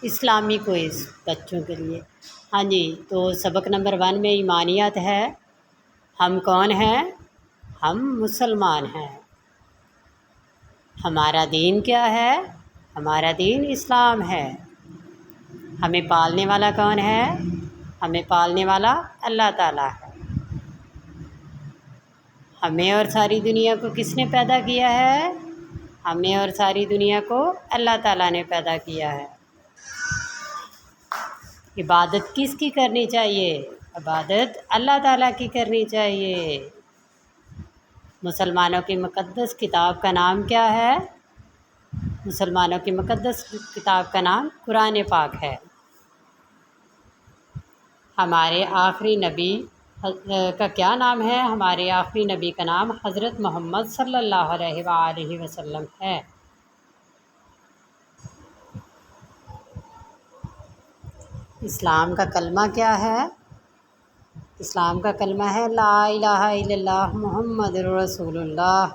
اسلامی کوئز بچوں کے لیے۔ ہاں جی، تو سبق نمبر 1 میں ایمانیات ہے۔ ہم کون ہیں؟ ہم مسلمان ہیں۔ ہمارا دین کیا ہے؟ ہمارا دین اسلام ہے۔ ہمیں پالنے والا کون ہے؟ ہمیں پالنے والا اللہ تعالیٰ ہے۔ ہمیں اور ساری دنیا کو کس نے پیدا کیا ہے؟ ہمیں اور ساری دنیا کو اللہ تعالیٰ نے پیدا کیا ہے۔ عبادت کس کی کرنی چاہیے؟ عبادت اللہ تعالیٰ کی کرنی چاہیے۔ مسلمانوں کی مقدس کتاب کا نام کیا ہے؟ مسلمانوں کی مقدس کتاب کا نام قرآن پاک ہے۔ ہمارے آخری نبی کا کیا نام ہے؟ ہمارے آخری نبی کا نام حضرت محمد صلی اللہ علیہ وآلہ وسلم ہے۔ اسلام کا کلمہ کیا ہے؟ اسلام کا کلمہ ہے لا الہ الا اللہ محمد رسول اللہ۔